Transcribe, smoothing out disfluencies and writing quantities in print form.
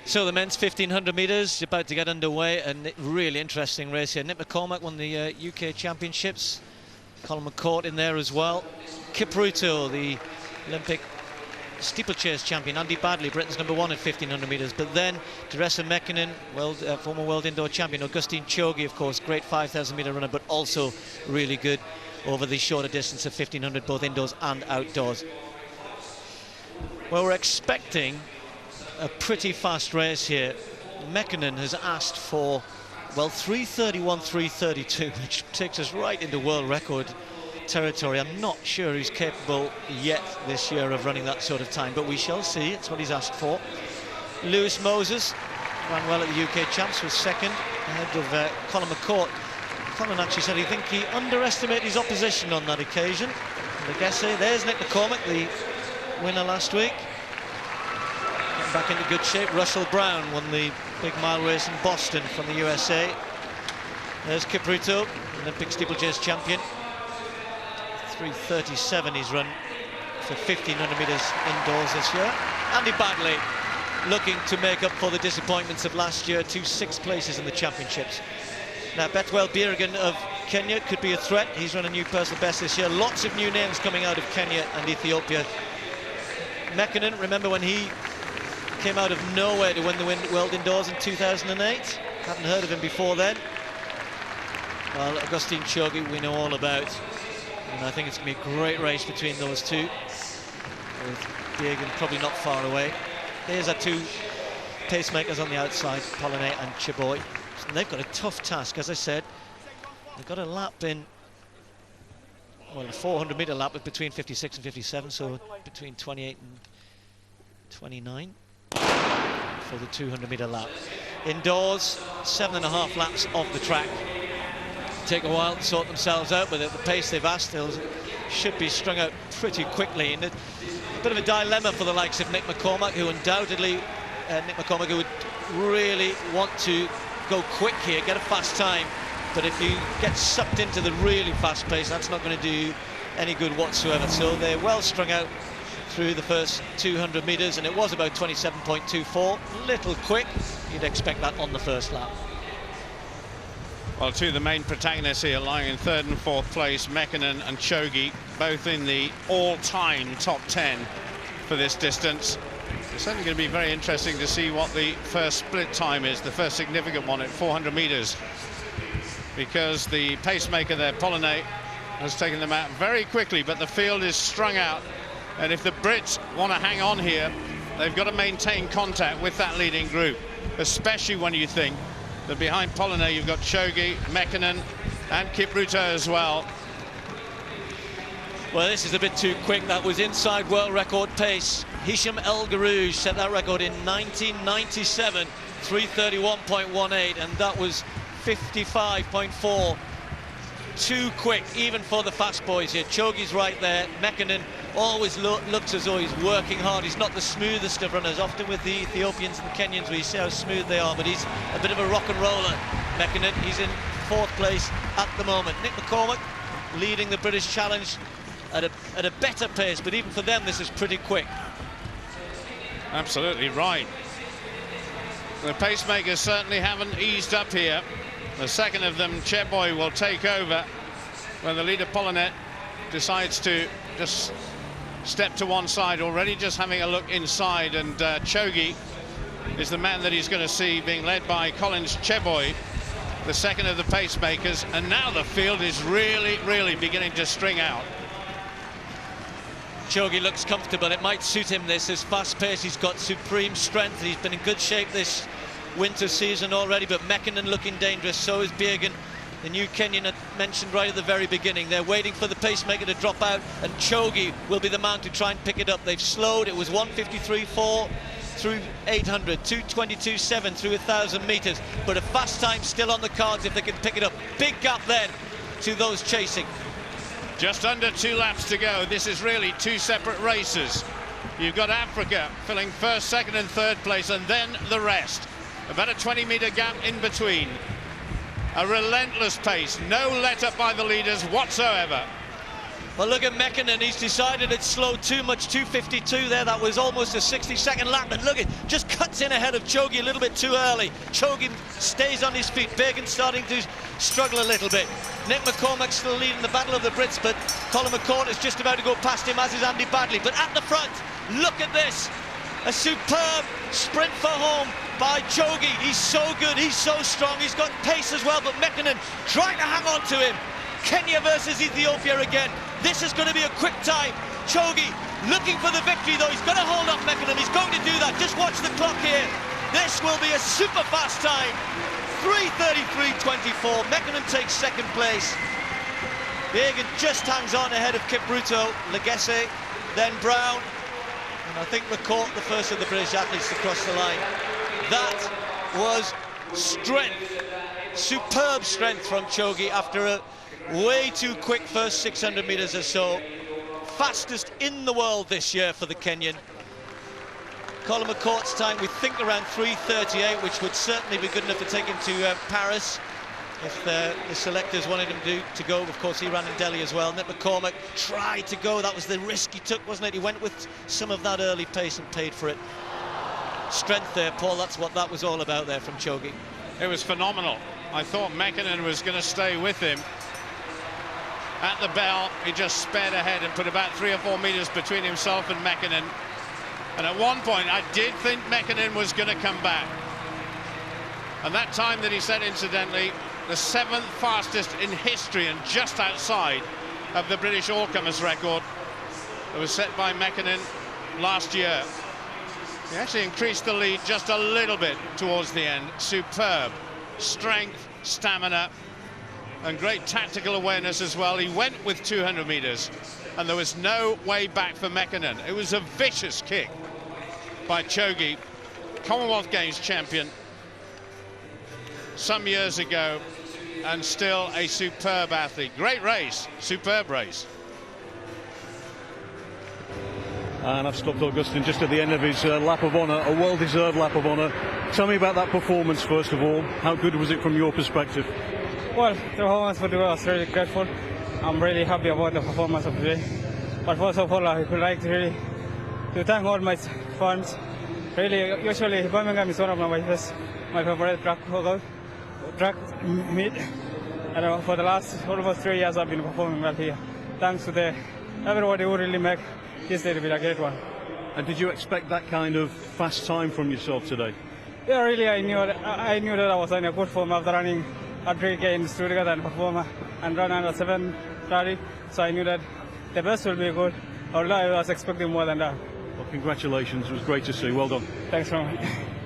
So the men's 1500 metres about to get underway, and really interesting race here. Nick McCormack won the UK Championships. Colin McCourt in there as well. Kipruto, the Olympic steeplechase champion. Andy Badley, Britain's #1 at 1500 metres. But then Derese Mekonnen, former world indoor champion. Augustine Choge, of course, great 5000 metre runner, but also really good over the shorter distance of 1500, both indoors and outdoors. Well, we're expecting a pretty fast race here. Mekonnen has asked for, well, 3:31, 3:32, which takes us right into world record territory. I'm not sure he's capable yet this year of running that sort of time, but we shall see. It's what he's asked for. Lewis Moses ran well at the UK Champs, was second ahead of Colin McCourt. Colin actually said he underestimated his opposition on that occasion. And I guess there's Nick McCormack, the winner last week. Back into good shape. Russell Brown won the big mile race in Boston from the USA. There's Kipruto, Olympic steeplechase champion. 3:37 he's run for 1500 metres indoors this year. Andy Badley looking to make up for the disappointments of last year, 2 6th places in the championships. Now Betwell Birmingham of Kenya could be a threat. He's run a new personal best this year. Lots of new names coming out of Kenya and Ethiopia. Mekonnen, remember when he came out of nowhere to win the World Indoors in 2008. Hadn't heard of him before then. Well, Augustine Choge we know all about. And I think it's going to be a great race between those two. With Birmingham probably not far away. There's our two pacemakers on the outside, Polonais and Cheboy. And they've got a tough task, as I said. They've got a lap in, well, a 400 metre lap with between 56 and 57, so between 28 and 29. For the 200 metre lap. Indoors, 7.5 laps off the track. Take a while to sort themselves out, but at the pace they've asked, they should be strung out pretty quickly. And a bit of a dilemma for the likes of Nick McCormack, who undoubtedly, would really want to go quick here, get a fast time. But if you get sucked into the really fast pace, that's not going to do any good whatsoever. So they're well strung out through the first 200 metres, and it was about 27.24. Little quick, you'd expect that on the first lap. Well, two of the main protagonists here lying in 3rd and 4th place, Mekonnen and Choge, both in the all-time top 10 for this distance. It's certainly going to be very interesting to see what the first split time is, the first significant one at 400 metres, because the pacemaker there, Polonais, has taken them out very quickly, but the field is strung out. And if the Brits want to hang on here, they've got to maintain contact with that leading group, especially when you think that behind Polonais you've got Choge, Mekonnen and Kipruto as well. Well, this is a bit too quick. That was inside world record pace. Hisham El Garouj set that record in 1997, 3:31.18, and that was 55.4. Too quick, even for the fast boys here. Choge's right there. Mekonnen always looks as though he's working hard. He's not the smoothest of runners. Often with the Ethiopians and the Kenyans, we see how smooth they are, but he's a bit of a rock and roller. Mekonnen, he's in 4th place at the moment. Nick McCormack leading the British Challenge at a better pace, but even for them, this is pretty quick. Absolutely right. The pacemakers certainly haven't eased up here. The second of them, Cheboy, will take over when the leader Polonais decides to just step to one side, already just having a look inside, and Choge is the man that he's going to see being led by Collins Cheboy, the second of the pacemakers, and now the field is really beginning to string out. Choge looks comfortable. It might suit him, this. His fast pace, he's got supreme strength. He's been in good shape this winter season already, but Mekonnen looking dangerous. So is Birmingham, the new Kenyan I mentioned right at the very beginning. They're waiting for the pacemaker to drop out, and Choge will be the man to try and pick it up. They've slowed. It was 1:53.4 through 800, 2:22.7 through 1,000 metres, but a fast time still on the cards if they can pick it up. Big gap then to those chasing. Just under 2 laps to go. This is really 2 separate races. You've got Africa filling 1st, 2nd and 3rd place, and then the rest. About a 20-metre gap in between. A relentless pace, no let up by the leaders whatsoever. Well, look at Mekonnen, he's decided it's slowed too much, 2:52 there, that was almost a 60-second lap, and look, it just cuts in ahead of Choge a little bit too early. Choge stays on his feet, Bergen starting to struggle a little bit. Nick McCormack still leading the battle of the Brits, but Colin McCourt is just about to go past him, as is Andy Badley. But at the front, look at this, a superb sprint for home by Choge. He's so good, he's so strong, he's got pace as well, but Mekonnen trying to hang on to him. Kenya versus Ethiopia again. This is going to be a quick time. Choge looking for the victory though. He's going to hold off Mekonnen. He's going to do that. Just watch the clock here. This will be a super fast time. 3:33.24. Mekonnen takes second place. Bergen just hangs on ahead of Kipruto, Legesse, then Brown. And I think McCourt, the first of the British athletes to cross the line. That was strength. Superb strength from Choge after a way too quick first 600 metres or so. Fastest in the world this year for the Kenyan. Colin McCourt's time, we think, around 3:38, which would certainly be good enough to take him to Paris if the selectors wanted him to go. Of course, he ran in Delhi as well. Nick McCormack tried to go. That was the risk he took, wasn't it? He went with some of that early pace and paid for it. Strength there, Paul. That's what that was all about there from Choge. It was phenomenal. I thought Mekonnen was going to stay with him. At the bell, he just sped ahead and put about 3 or 4 metres between himself and Mekonnen. And at one point, I did think Mekonnen was going to come back. And that time that he said, incidentally, the 7th fastest in history and just outside of the British all-comers record that was set by Mekonnen last year. He actually increased the lead just a little bit towards the end. Superb strength, stamina, and great tactical awareness as well. He went with 200 metres, and there was no way back for Mekonnen. It was a vicious kick by Choge, Commonwealth Games champion some years ago, and still a superb athlete. Great race, superb race. And I've stopped Augustine just at the end of his lap of honour, a well-deserved lap of honour. Tell me about that performance, first of all. How good was it from your perspective? Well, the performance for today was really grateful. I'm really happy about the performance of today. But first of all, I would like to thank all my fans. Really, usually Birmingham is one of my favorite track meet. And for the last almost 3 years, I've been performing well here. Thanks to everybody who really make this day to be a great one. And did you expect that kind of fast time from yourself today? Yeah, really, I knew that I was in a good form after running at 3 games together and perform and run under 7:30. So I knew that the best will be good, although I was expecting more than that. Well, congratulations. It was great to see. Well done. Thanks very much.